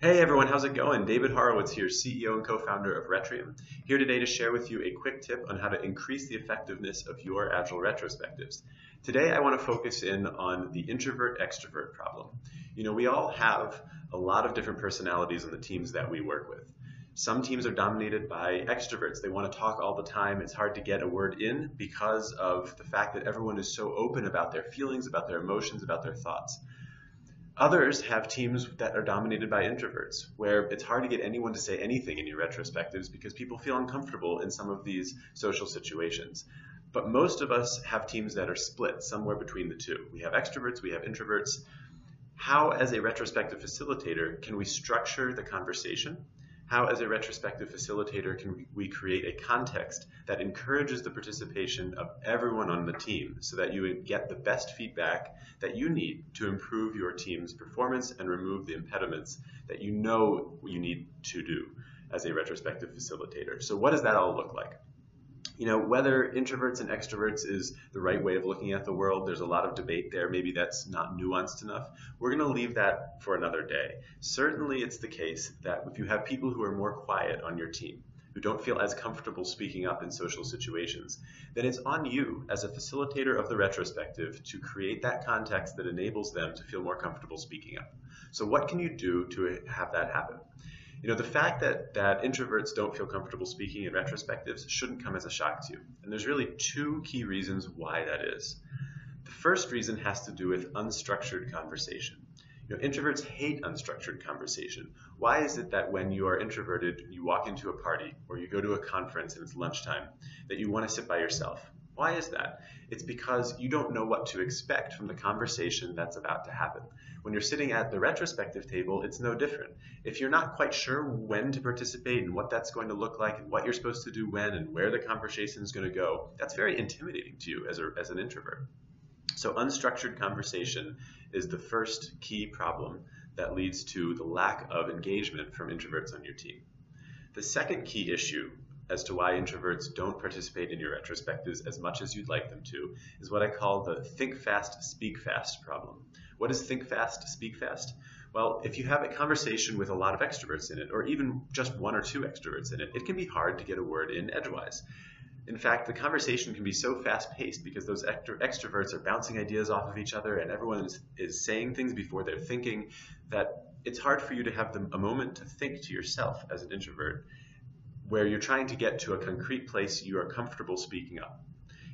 Hey everyone, how's it going? David Horowitz here, CEO and co-founder of Retrium, here today to share with you a quick tip on how to increase the effectiveness of your Agile retrospectives. Today I want to focus in on the introvert-extrovert problem. We all have a lot of different personalities in the teams that we work with. Some teams are dominated by extroverts. They want to talk all the time. It's hard to get a word in because of the fact that everyone is so open about their feelings, about their emotions, about their thoughts. Others have teams that are dominated by introverts, where it's hard to get anyone to say anything in your retrospectives because people feel uncomfortable in some of these social situations. But most of us have teams that are split somewhere between the two. We have extroverts, we have introverts. How, as a retrospective facilitator, can we structure the conversation? How, as a retrospective facilitator, can we create a context that encourages the participation of everyone on the team so that you get the best feedback that you need to improve your team's performance and remove the impediments that you know you need to do as a retrospective facilitator? So what does that all look like? Whether introverts and extroverts is the right way of looking at the world, there's a lot of debate there. Maybe that's not nuanced enough. We're going to leave that for another day. Certainly it's the case that if you have people who are more quiet on your team, who don't feel as comfortable speaking up in social situations, then it's on you as a facilitator of the retrospective to create that context that enables them to feel more comfortable speaking up. So what can you do to have that happen? The fact that introverts don't feel comfortable speaking in retrospectives shouldn't come as a shock to you. And there's really two key reasons why that is. The first reason has to do with unstructured conversation. Introverts hate unstructured conversation. Why is it that when you are introverted, you walk into a party or you go to a conference and it's lunchtime, that you want to sit by yourself? Why is that? It's because you don't know what to expect from the conversation that's about to happen. When you're sitting at the retrospective table, it's no different. If you're not quite sure when to participate and what that's going to look like and what you're supposed to do when and where the conversation is going to go, that's very intimidating to you as an introvert. So unstructured conversation is the first key problem that leads to the lack of engagement from introverts on your team. The second key issue as to why introverts don't participate in your retrospectives as much as you'd like them to is what I call the think fast, speak fast problem. What is think fast, speak fast? Well, if you have a conversation with a lot of extroverts in it, or even just one or two extroverts in it, it can be hard to get a word in edgewise. In fact, the conversation can be so fast-paced because those extroverts are bouncing ideas off of each other and everyone is saying things before they're thinking that it's hard for you to have a moment to think to yourself as an introvert where you're trying to get to a concrete place you are comfortable speaking up.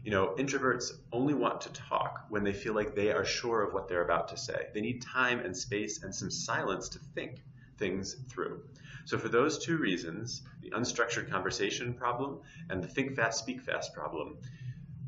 Introverts only want to talk when they feel like they are sure of what they're about to say. They need time and space and some silence to think things through. So for those two reasons, the unstructured conversation problem and the think fast, speak fast problem,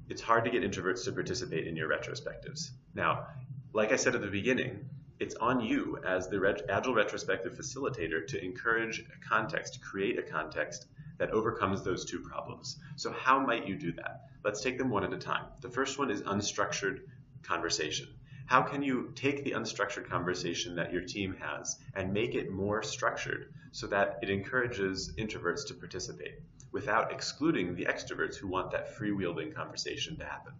it's hard to get introverts to participate in your retrospectives. Now, like I said at the beginning, it's on you as the Agile retrospective facilitator to encourage a context, to create a context that overcomes those two problems. So how might you do that? Let's take them one at a time. The first one is unstructured conversation. How can you take the unstructured conversation that your team has and make it more structured so that it encourages introverts to participate without excluding the extroverts who want that freewheeling conversation to happen?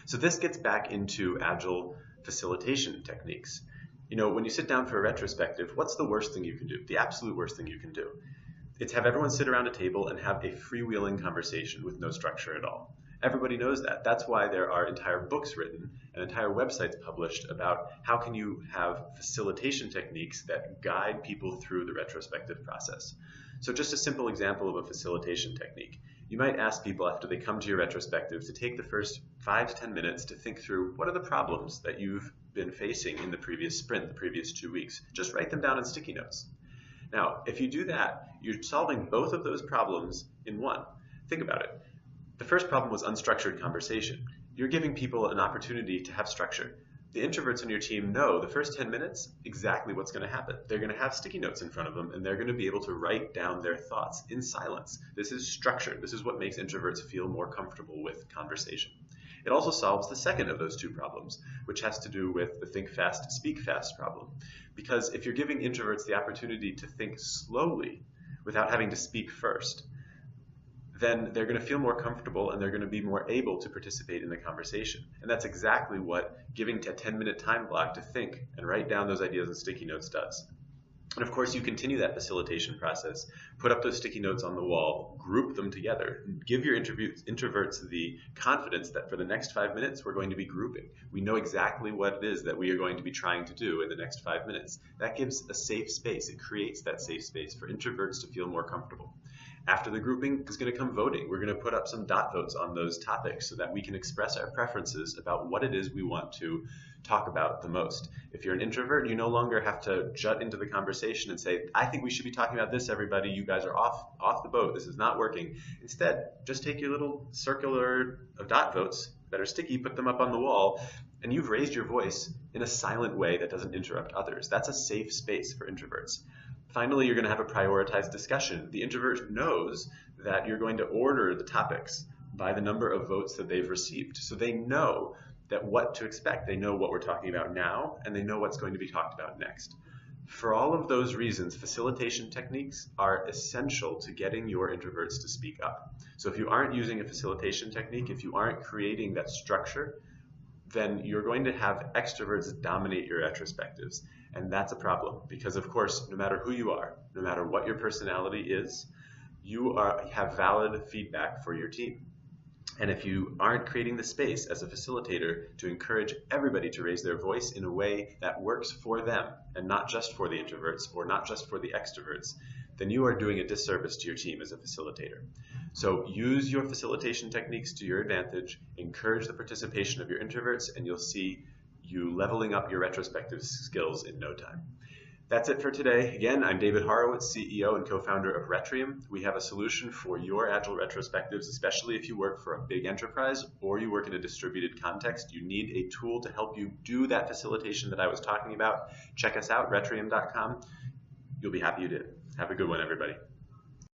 So this gets back into Agile facilitation techniques. When you sit down for a retrospective, what's the worst thing you can do? The absolute worst thing you can do. It's have everyone sit around a table and have a freewheeling conversation with no structure at all. Everybody knows that. That's why there are entire books written and entire websites published about how can you have facilitation techniques that guide people through the retrospective process. So just a simple example of a facilitation technique. You might ask people after they come to your retrospective to take the first 5 to 10 minutes to think through what are the problems that you've been facing in the previous sprint, the previous 2 weeks. Just write them down in sticky notes. Now, if you do that, you're solving both of those problems in one. Think about it. The first problem was unstructured conversation. You're giving people an opportunity to have structure. The introverts on your team know the first 10 minutes exactly what's going to happen. They're going to have sticky notes in front of them and they're going to be able to write down their thoughts in silence. This is structured. This is what makes introverts feel more comfortable with conversation. It also solves the second of those two problems, which has to do with the think fast, speak fast problem. Because if you're giving introverts the opportunity to think slowly without having to speak first, then they're going to feel more comfortable and they're going to be more able to participate in the conversation. And that's exactly what giving a 10-minute time block to think and write down those ideas in sticky notes does. And of course, you continue that facilitation process, put up those sticky notes on the wall, group them together, give your introverts the confidence that for the next 5 minutes, we're going to be grouping. We know exactly what it is that we are going to be trying to do in the next 5 minutes. That gives a safe space. It creates that safe space for introverts to feel more comfortable. After the grouping is going to come voting. We're going to put up some dot votes on those topics so that we can express our preferences about what it is we want to talk about the most. If you're an introvert, you no longer have to jut into the conversation and say, I think we should be talking about this, everybody. You guys are off the boat. This is not working. Instead, just take your little circular of dot votes that are sticky, put them up on the wall, and you've raised your voice in a silent way that doesn't interrupt others. That's a safe space for introverts. Finally, you're going to have a prioritized discussion. The introvert knows that you're going to order the topics by the number of votes that they've received. So they know that what to expect. They know what we're talking about now, and they know what's going to be talked about next. For all of those reasons, facilitation techniques are essential to getting your introverts to speak up. So if you aren't using a facilitation technique, if you aren't creating that structure, then you're going to have extroverts dominate your retrospectives. And that's a problem because, of course, no matter who you are, no matter what your personality is, you have valid feedback for your team. And if you aren't creating the space as a facilitator to encourage everybody to raise their voice in a way that works for them and not just for the introverts or not just for the extroverts, then you are doing a disservice to your team as a facilitator. So use your facilitation techniques to your advantage, encourage the participation of your introverts, and you'll see you leveling up your retrospective skills in no time. That's it for today. Again, I'm David Horowitz, CEO and co-founder of Retrium. We have a solution for your Agile retrospectives, especially if you work for a big enterprise or you work in a distributed context. You need a tool to help you do that facilitation that I was talking about. Check us out, retrium.com. You'll be happy you did. Have a good one, everybody.